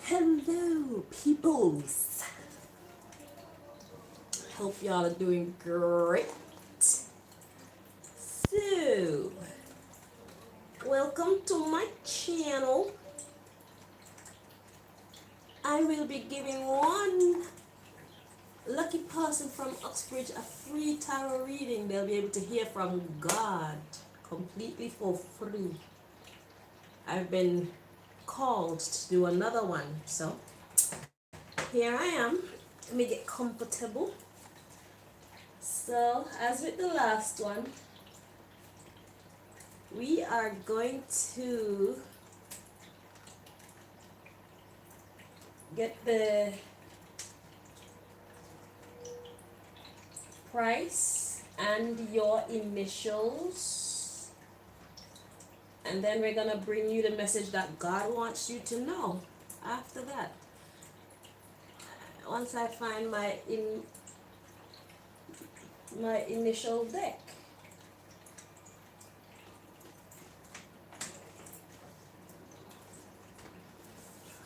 Hello, peoples. Hope y'all are doing great. So, welcome to my channel. I will be giving one lucky person from Uxbridge a free tarot reading. They'll be able to hear from God completely for free. I've been called to do another one, so here I am. Let me get comfortable. So, as with the last one, we are going to get the price and your initials, and then we're gonna bring you the message that God wants you to know after that. Once I find my initial deck.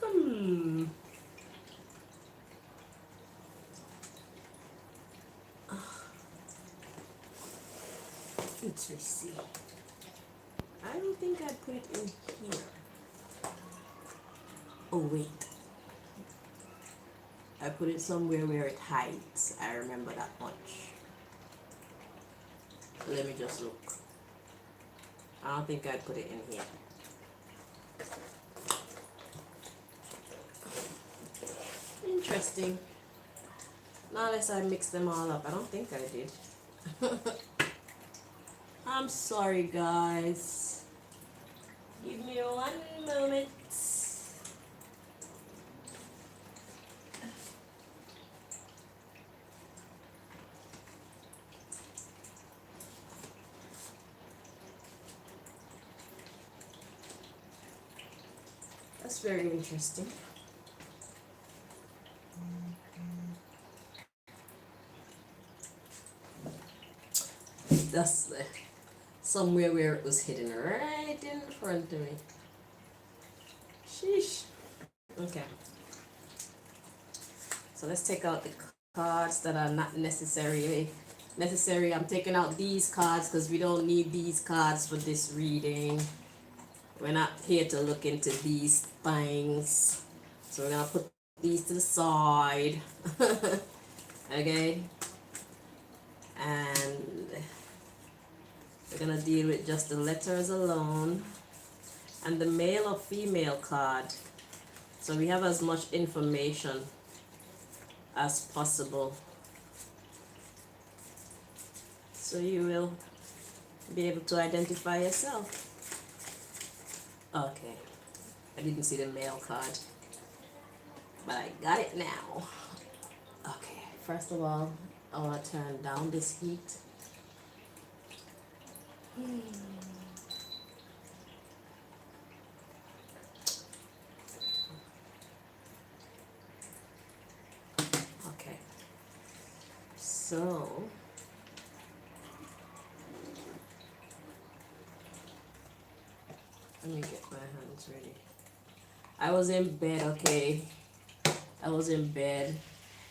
Hmm. Interesting. I don't think I put it in here. Oh wait. I put it somewhere where it hides. I remember that much. Let me just look. I don't think I put it in here. Interesting. Not unless I mix them all up. I don't think I did. I'm sorry, guys. Give me 1 moment. That's very interesting. That's somewhere where it was hidden right in front of me. Sheesh. Okay. So let's take out the cards that are not necessary. I'm taking out these cards because we don't need these cards for this reading. We're not here to look into these things. So we're gonna put these to the side. Okay. And we're gonna deal with just the letters alone and the male or female card. So we have as much information as possible. So you will be able to identify yourself. Okay, I didn't see the male card, but I got it now. Okay, first of all, I want to turn down this heat. Okay, so let me get my hands ready. I was in bed, okay? I was in bed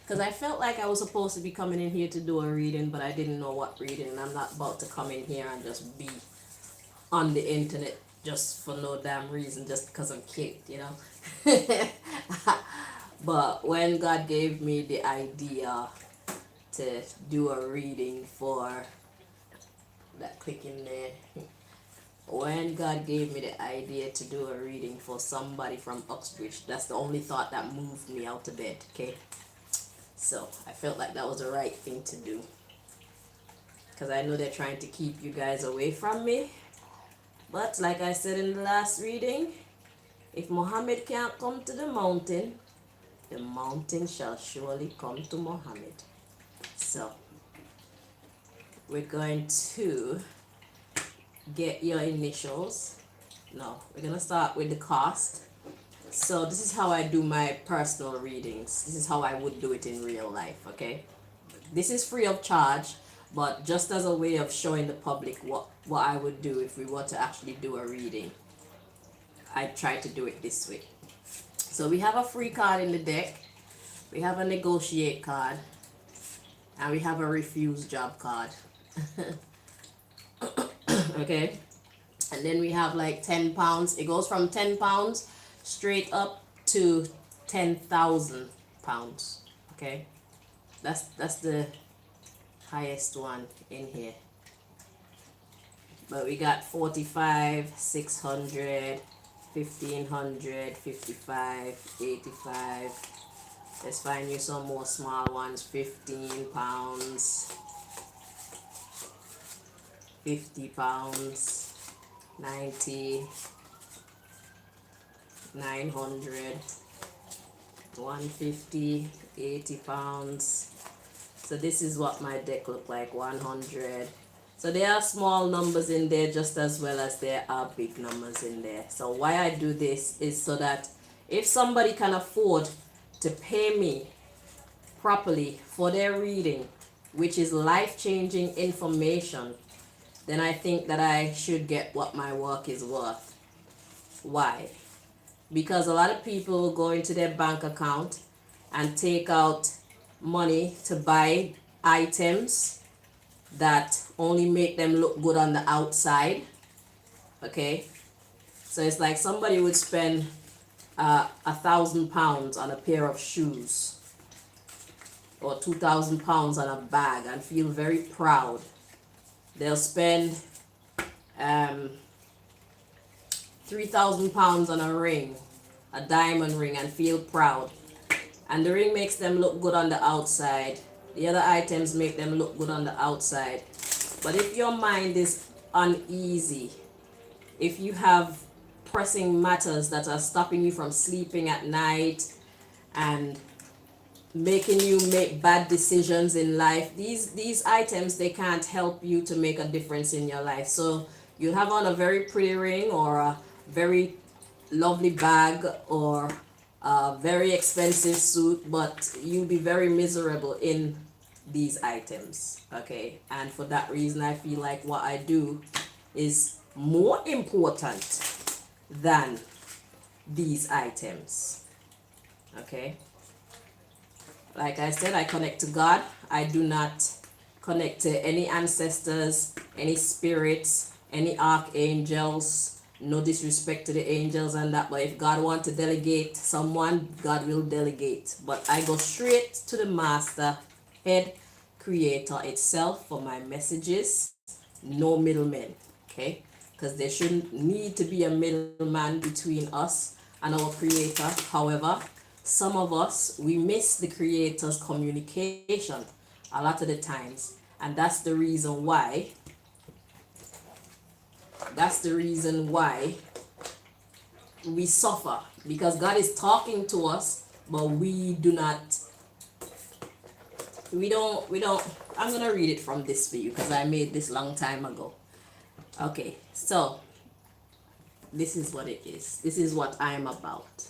because I felt like I was supposed to be coming in here to do a reading, but I didn't know what reading, and I'm not about to come in here and just be on the internet just for no damn reason, just because I'm cute, you know? But when God gave me the idea to do a reading for that click in there, when God gave me the idea to do a reading for somebody from Uxbridge, that's the only thought that moved me out of bed, okay? So I felt like that was the right thing to do. Because I know they're trying to keep you guys away from me. But like I said in the last reading, if Muhammad can't come to the mountain shall surely come to Muhammad. So we're going to get your initials. No, we're gonna start with the cost. So this is how I do my personal readings. This is how I would do it in real life, okay? This is free of charge, but just as a way of showing the public what I would do if we were to actually do a reading, I try to do it this way. So we have a free card in the deck. We have a negotiate card. And we have a refuse job card. Okay. And then we have like 10 pounds. It goes from 10 pounds straight up to 10,000 pounds. Okay. That's the highest one in here. But we got 45, 600, 1500, 55, 85. Let's find you some more small ones. 15 pounds, 50 pounds, 90, 900, 150, 80 pounds. So this is what my deck look like. 100. So there are small numbers in there just as well as there are big numbers in there. So why I do this is so that if somebody can afford to pay me properly for their reading, which is life-changing information, then I think that I should get what my work is worth. Why? Because a lot of people go into their bank account and take out money to buy items that only make them look good on the outside. Okay? So it's like somebody would spend £1,000 on a pair of shoes or £2,000 on a bag and feel very proud. They'll spend £3,000 on a ring, a diamond ring, and feel proud. And the ring makes them look good on the outside. The other items make them look good on the outside. But if your mind is uneasy, if you have pressing matters that are stopping you from sleeping at night and making you make bad decisions in life, these items, they can't help you to make a difference in your life. So you have on a very pretty ring or a very lovely bag or a very expensive suit, but you'll be very miserable in these items. Okay, and for that reason I feel like what I do is more important than these items. Okay, like I said, I connect to God. I do not connect to any ancestors, any spirits, any archangels. No disrespect to the angels and that, but if God wants to delegate someone, God will delegate. But I go straight to the master, head creator itself for my messages. No middlemen. Okay, because there shouldn't need to be a middleman between us and our creator. However, some of us, we miss the creator's communication a lot of the times, and that's the reason why we suffer, because God is talking to us, but we don't, I'm gonna read it from this for you because I made this long time ago. Okay, so this is what it is. This is what I am about.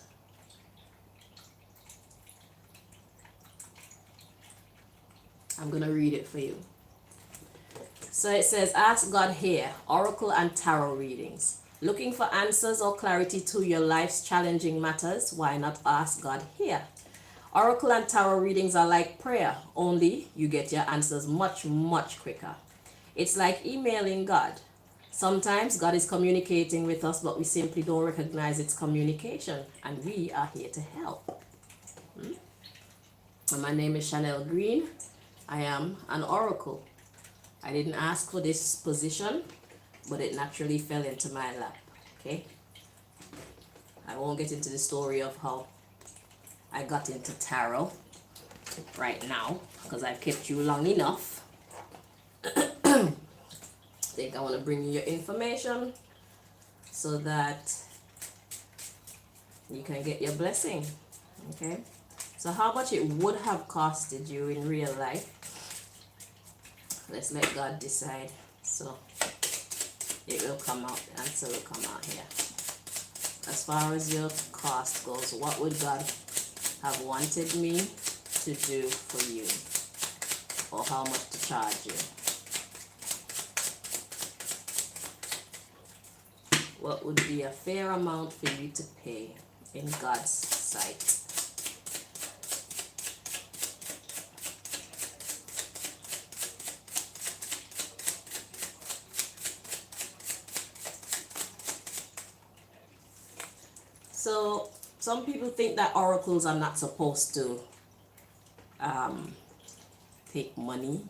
I'm gonna read it for you. So it says, ask God here, Oracle and Tarot readings. Looking for answers or clarity to your life's challenging matters? Why not ask God here? Oracle and Tarot readings are like prayer, only you get your answers much, much quicker. It's like emailing God. Sometimes God is communicating with us, but we simply don't recognize its communication, and we are here to help. And my name is Chanel Green. I am an oracle. I didn't ask for this position, but it naturally fell into my lap. Okay? I won't get into the story of how I got into tarot right now, because I've kept you long enough. I think I want to bring you your information so that you can get your blessing. Okay? So how much it would have costed you in real life, let's let God decide. So it will come out, the answer will come out here. As far as your cost goes, what would God have wanted me to do for you? Or how much to charge you? What would be a fair amount for you to pay? in God's sight. So some people think that oracles are not supposed to take money.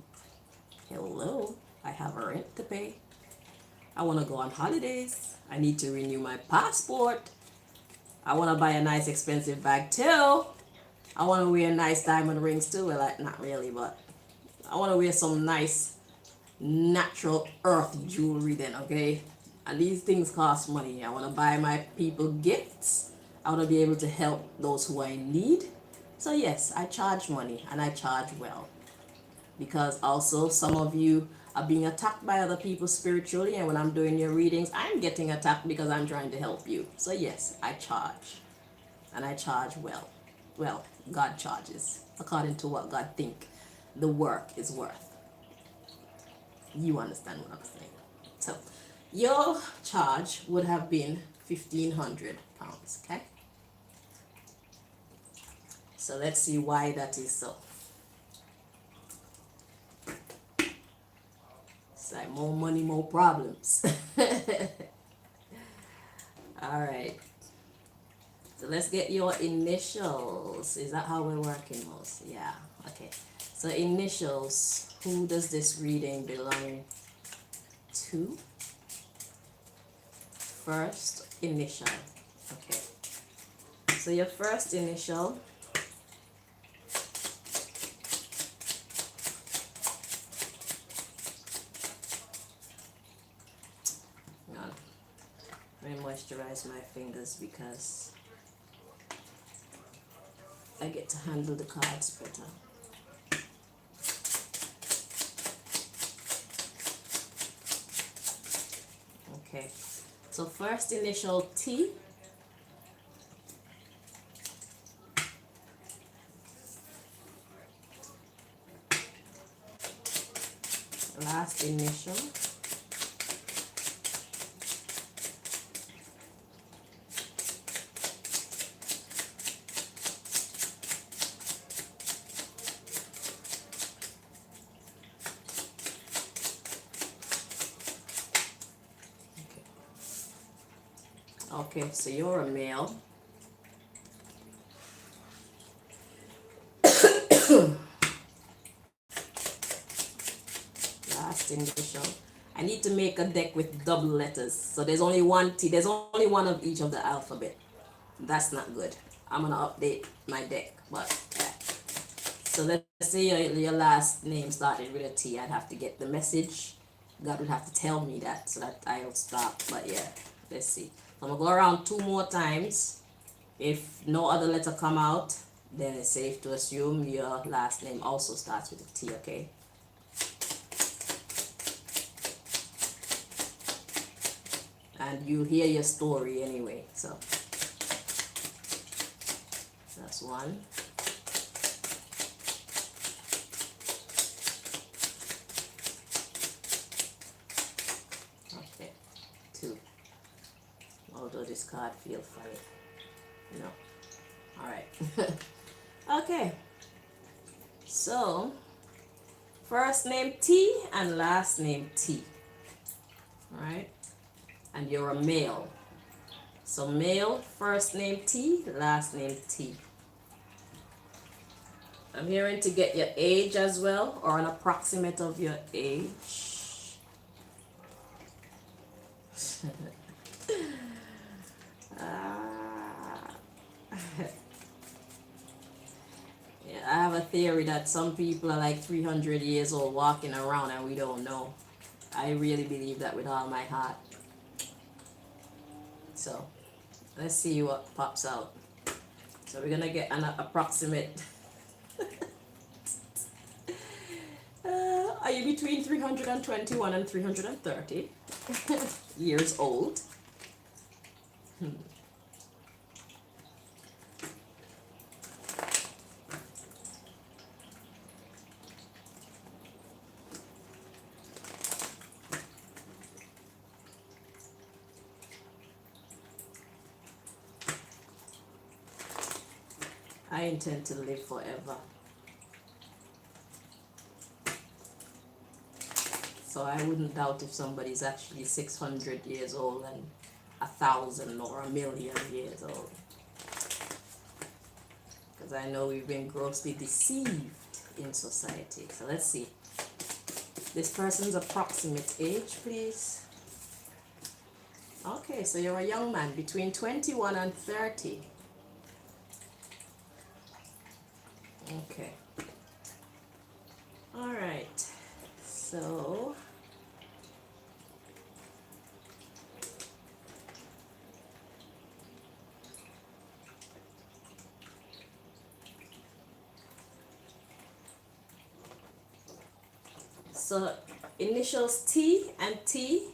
Hello, I have a rent to pay. I want to go on holidays. I need to renew my passport. I want to buy a nice expensive bag too. I want to wear nice diamond rings too. Well, not really, but I want to wear some nice natural earth jewelry then, okay? And these things cost money. I want to buy my people gifts. I want to be able to help those who are in need. So yes, I charge money and I charge well. Because also some of you are being attacked by other people spiritually, and when I'm doing your readings, I'm getting attacked because I'm trying to help you. So yes, I charge. And I charge well. Well, God charges according to what God think the work is worth. You understand what I'm saying? So your charge would have been £1,500, okay? So let's see why that is so. It's like more money, more problems. All right. So let's get your initials. Is that how we're working most? Yeah. Okay. So initials. Who does this reading belong to? First initial. Okay. So your first initial. Let me moisturize my fingers because I get to handle the cards better. Okay, so first initial T. Last initial. Okay, so you're a male. Last initial. I need to make a deck with double letters. So there's only one T. There's only one of each of the alphabet. That's not good. I'm going to update my deck. But yeah. So let's say your last name started with a T. I'd have to get the message. God would have to tell me that so that I'll stop. But yeah, let's see. I'm going to go around 2 more times. If no other letter come out, then it's safe to assume your last name also starts with a T, okay? And you'll hear your story anyway, so. That's 1. Okay, 2. Although this card feels funny. No. Alright. Okay. So, first name T and last name T. Alright. And you're a male. So male, first name T, last name T. I'm hearing to get your age as well, or an approximate of your age. Yeah, I have a theory that some people are like 300 years old walking around and we don't know. I really believe that with all my heart. So, let's see what pops out. So we're gonna get an approximate. Are you between 321 and 330 years old? I intend to live forever. So I wouldn't doubt if somebody's actually 600 years old and 1,000 or 1,000,000 years old. Because I know we've been grossly deceived in society. So let's see. This person's approximate age, please. Okay, so you're a young man between 21 and 30. Okay. All right. So initials T and T.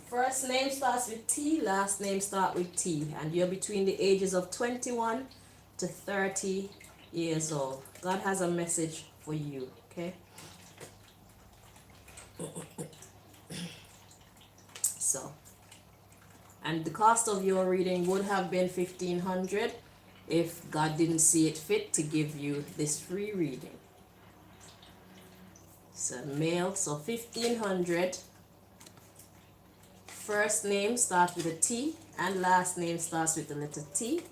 First name starts with T, last name starts with T, and you're between the ages of 21 to 30 years old. God has a message for you, okay? So, and the cost of your reading would have been $1,500 if God didn't see it fit to give you this free reading. So male, so $1,500. First name starts with a T and last name starts with the letter T.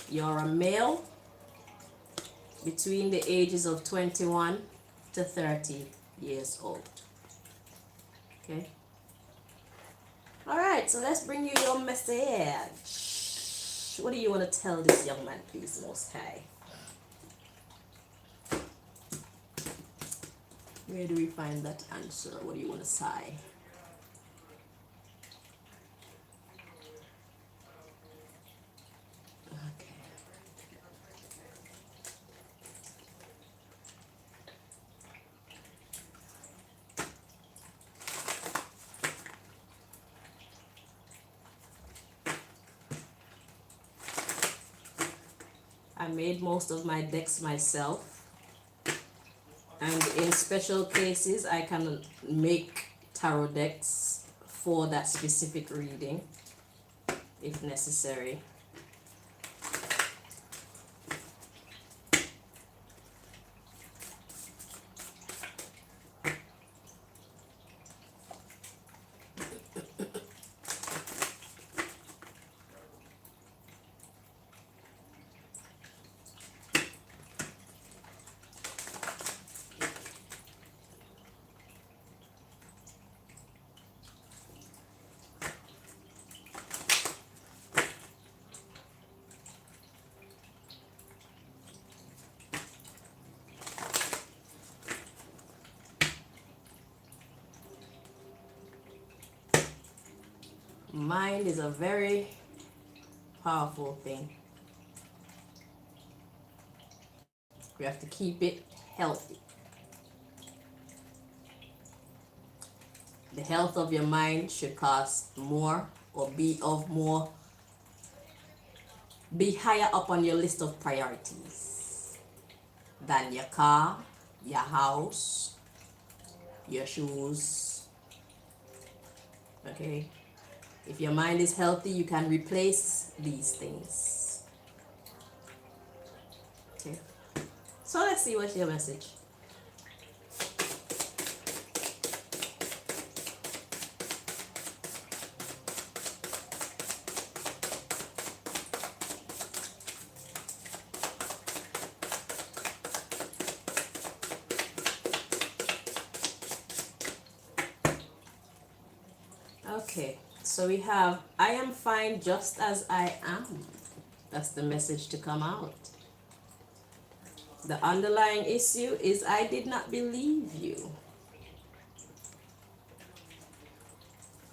You're a male between the ages of 21 to 30 years old. Okay? Alright, so let's bring you your message. What do you want to tell this young man, please, Most High? Where do we find that answer? What do you want to say? Okay. I made most of my decks myself. And in special cases, I can make tarot decks for that specific reading, if necessary. Mind is a very powerful thing. We have to keep it healthy. The health of your mind should cost more or be higher up on your list of priorities than your car, your house, your shoes. Okay? If your mind is healthy, you can replace these things. Okay? So let's see what's your message. Okay, so we have, I am fine just as I am. That's the message to come out. The underlying issue is I did not believe you.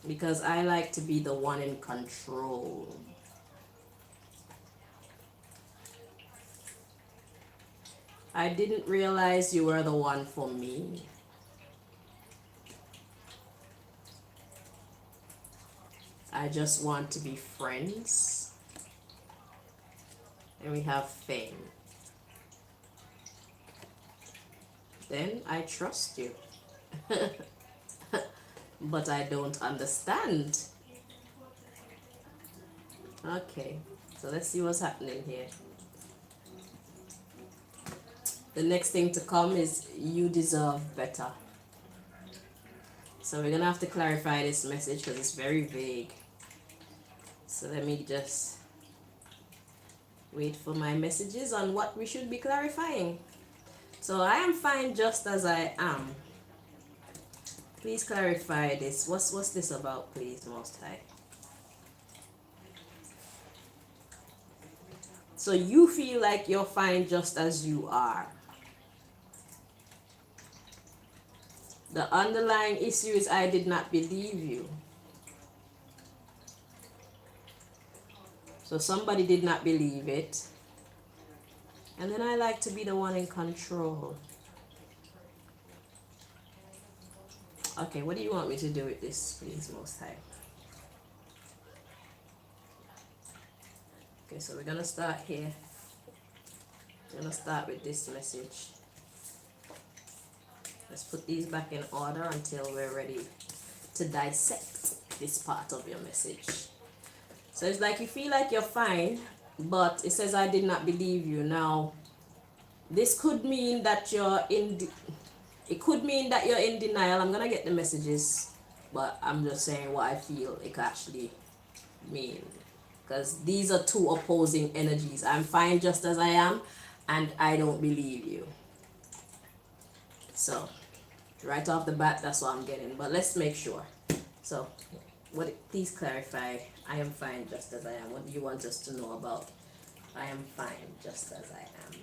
Because I like to be the one in control. I didn't realize you were the one for me. I just want to be friends. And we have fame. Then I trust you. But I don't understand Okay, so let's see what's happening here. The next thing to come is you deserve better. So we're gonna have to clarify this message because it's very vague. So let me just wait for my messages on what we should be clarifying. So I am fine just as I am. Please clarify this. What's this about, please, Most High? So you feel like you're fine just as you are. The underlying issue is I did not believe you. So somebody did not believe it. And then I like to be the one in control. Okay, what do you want me to do with this, please, Most High? Okay, so we're gonna start here. We're gonna start with this message. Let's put these back in order until we're ready to dissect this part of your message. So it's like you feel like you're fine, but it says I did not believe you. Now, this could mean that you're in. It could mean that you're in denial. I'm gonna get the messages, but I'm just saying what I feel it could actually mean. Because these are two opposing energies. I'm fine just as I am, and I don't believe you. So, right off the bat, that's what I'm getting. But let's make sure. So, please clarify. I am fine just as I am. What do you want us to know about I am fine just as I am?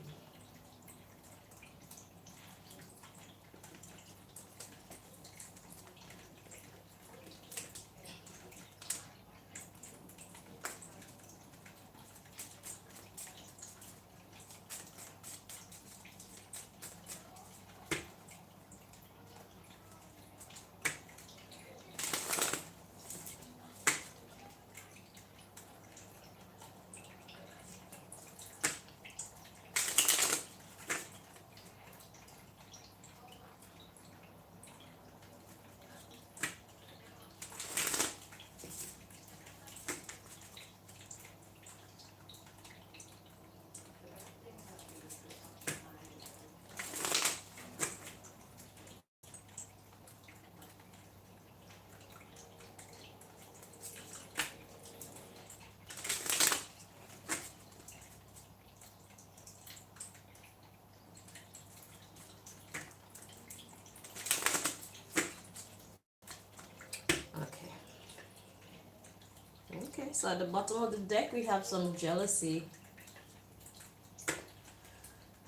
Okay, so at the bottom of the deck we have some jealousy.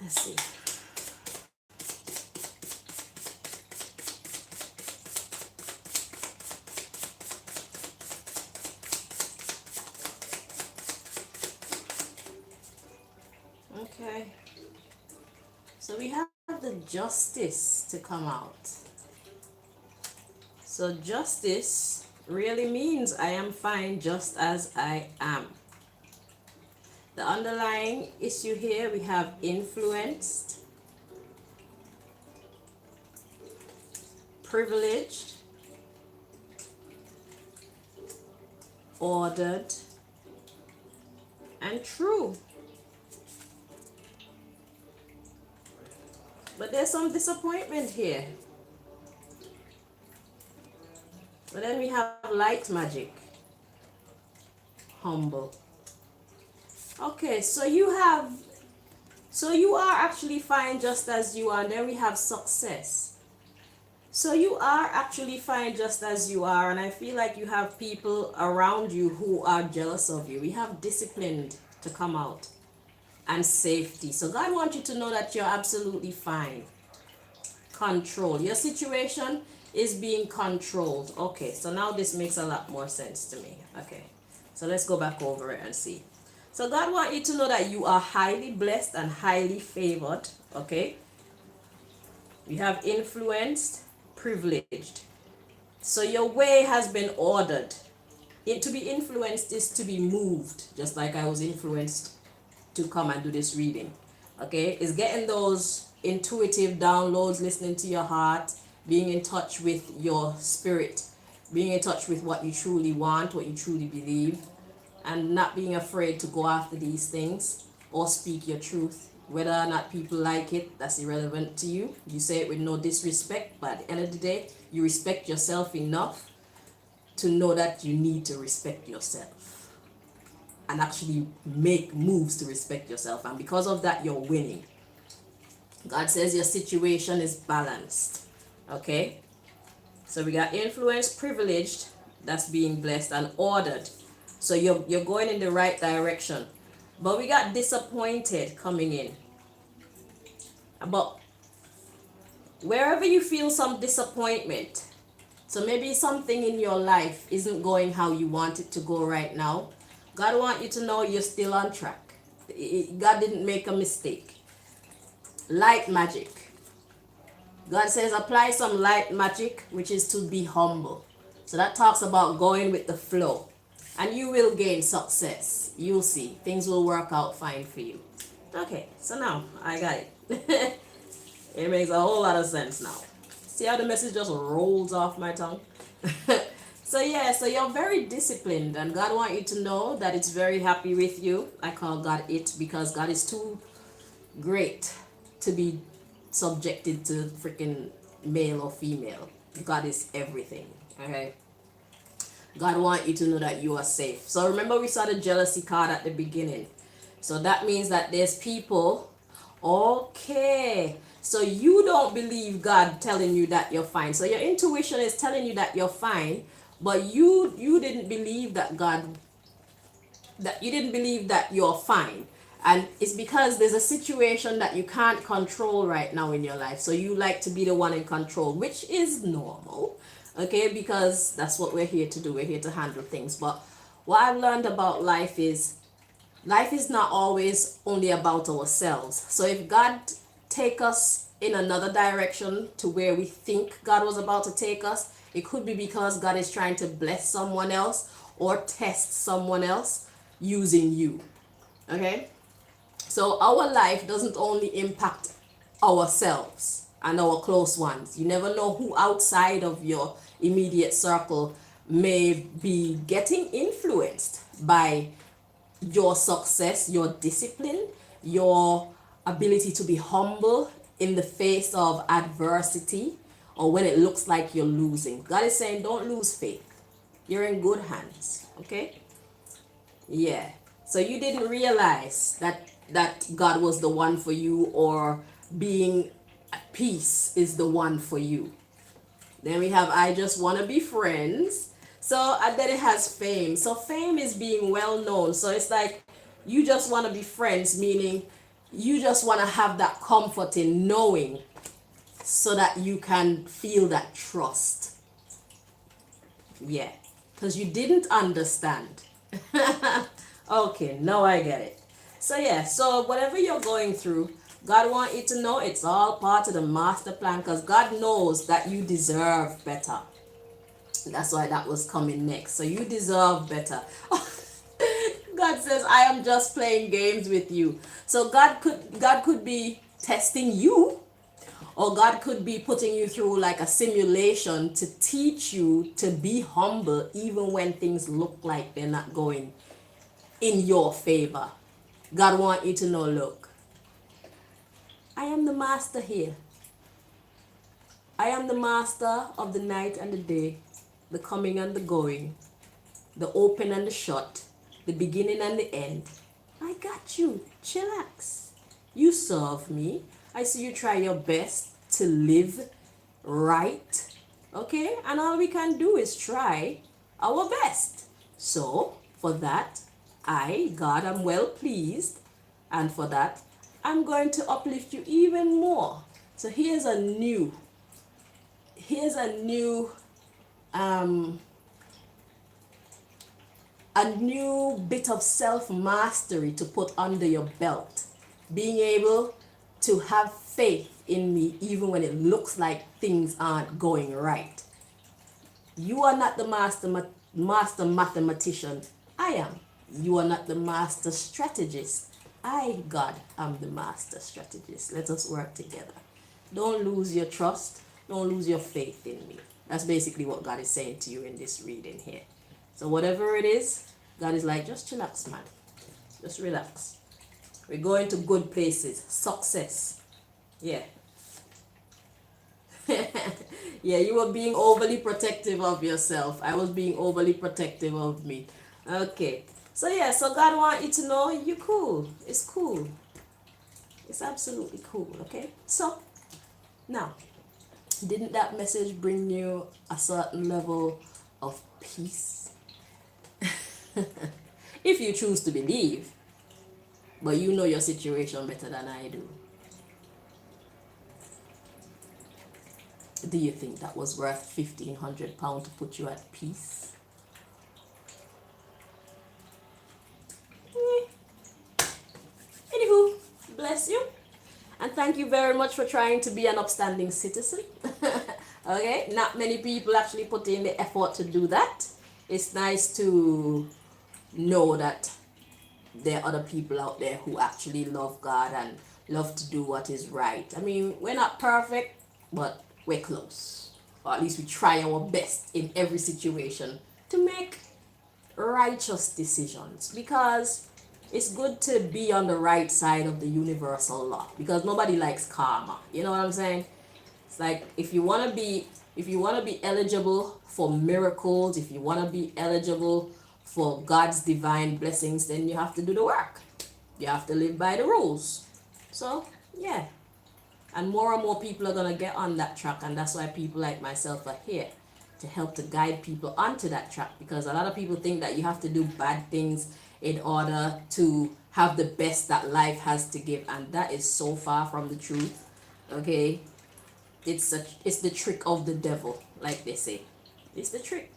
Let's see. Okay. So we have the justice to come out. So justice really means I am fine just as I am. The underlying issue here we have influenced, privileged, ordered, and true. But there's some disappointment here. But then we have light magic, humble. Okay, so you are actually fine just as you are, and then we have success. So you are actually fine just as you are, and I feel like you have people around you who are jealous of you. We have disciplined to come out and safety. So God wants you to know that you're absolutely fine. Control. Your situation is being controlled. Okay, so now this makes a lot more sense to me. Okay, so let's go back over it and see. So God wants you to know that you are highly blessed and highly favored. Okay, we have influenced, privileged. So your way has been ordered. To be influenced is to be moved, just like I was influenced to come and do this reading. Okay, it's getting those intuitive downloads, listening to your heart, being in touch with your spirit, being in touch with what you truly want, what you truly believe, and not being afraid to go after these things or speak your truth. Whether or not people like it, that's irrelevant to you. You say it with no disrespect, but at the end of the day, you respect yourself enough to know that you need to respect yourself and actually make moves to respect yourself. And because of that, you're winning. God says your situation is balanced. Okay? So we got influence, privileged, that's being blessed, and ordered. So you're going in the right direction. But we got disappointed coming in. But wherever you feel some disappointment, so maybe something in your life isn't going how you want it to go right now, God wants you to know you're still on track. God didn't make a mistake. Light magic. God says apply some light magic, which is to be humble. So that talks about going with the flow. And you will gain success. You'll see. Things will work out fine for you. Okay, so now I got it. It makes a whole lot of sense now. See how the message just rolls off my tongue? So yeah, so you're very disciplined, and God wants you to know that it's very happy with you. I call God it because God is too great to be subjected to freaking male or female. God is everything. Okay? God wants you to know that you are safe. So remember we saw the jealousy card at the beginning. So that means that there's people. Okay. So you don't believe God telling you that you're fine. So your intuition is telling you that you're fine, but you didn't believe that you didn't believe that you're fine. And it's because there's a situation that you can't control right now in your life. So you like to be the one in control, which is normal. Okay, because that's what we're here to do. We're here to handle things. But what I've learned about life is not always only about ourselves. So if God take us in another direction to where we think God was about to take us, it could be because God is trying to bless someone else or test someone else using you. Okay? So our life doesn't only impact ourselves and our close ones. You never know who outside of your immediate circle may be getting influenced by your success, your discipline, your ability to be humble in the face of adversity or when it looks like you're losing. God is saying don't lose faith. You're in good hands. Okay? Yeah. So you didn't realize that God was the one for you, or being at peace is the one for you. Then we have I just want to be friends. So and then it has fame. So fame is being well known. So it's like you just want to be friends, meaning you just want to have that comfort in knowing so that you can feel that trust. Yeah, because you didn't understand. Okay, now I get it. So yeah, so whatever you're going through, God wants you to know it's all part of the master plan, because God knows that you deserve better. That's why that was coming next. So you deserve better. God says, I am just playing games with you. So God could be testing you, or God could be putting you through like a simulation to teach you to be humble even when things look like they're not going in your favor. God wants you to know, look, I am the master here. I am the master of the night and the day, the coming and the going, the open and the shut, the beginning and the end. I got you. Chillax. You serve me. I see you try your best to live right. Okay? And all we can do is try our best. So, for that, God, am well pleased. And for that, I'm going to uplift you even more. So here's a new bit of self-mastery to put under your belt. Being able to have faith in me even when it looks like things aren't going right. You are not the master mathematician. I am. You are not the master strategist. I, God, am the master strategist. Let us work together. Don't lose your trust. Don't lose your faith in me. That's basically what God is saying to you in this reading here. So whatever it is, God is like, just chillax, man. Just relax. We're going to good places. Success. Yeah. Yeah, you were being overly protective of yourself. I was being overly protective of me. Okay. So yeah, so God want you to know you cool. It's cool. It's absolutely cool, okay? So now, didn't that message bring you a certain level of peace? If you choose to believe, but you know your situation better than I do. Do you think that was worth £1,500 to put you at peace? Anywho, bless you. And thank you very much for trying to be an upstanding citizen. Okay, not many people actually put in the effort to do that. It's nice to know that there are other people out there who actually love God and love to do what is right. I mean, we're not perfect, but we're close. Or at least we try our best in every situation to make righteous decisions, because it's good to be on the right side of the universal law, because nobody likes karma. You know what I'm saying? It's like if you want to be eligible for miracles, if you want to be eligible for God's divine blessings, then you have to do the work. You have to live by the rules. So, yeah. And more people are going to get on that track, and that's why people like myself are here to help to guide people onto that track, because a lot of people think that you have to do bad things in order to have the best that life has to give, and that is so far from the truth. Okay, it's the trick of the devil, like they say. It's the trick.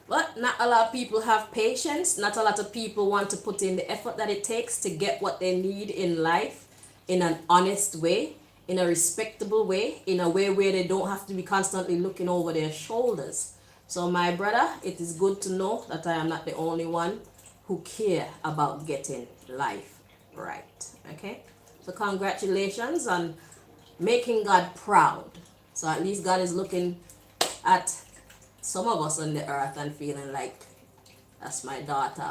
But not a lot of people have patience. Not a lot of people want to put in the effort that it takes to get what they need in life in an honest way, in a respectable way, in a way where they don't have to be constantly looking over their shoulders. So my brother, it is good to know that I am not the only one who care about getting life right. Okay? So congratulations on making God proud. So at least God is looking at some of us on the earth and feeling like, that's my daughter,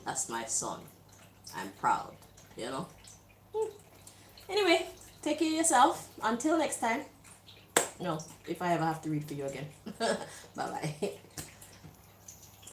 that's my son, I'm proud, you know. Anyway, take care of yourself. Until next time. No, if I ever have to read for you again. Bye bye.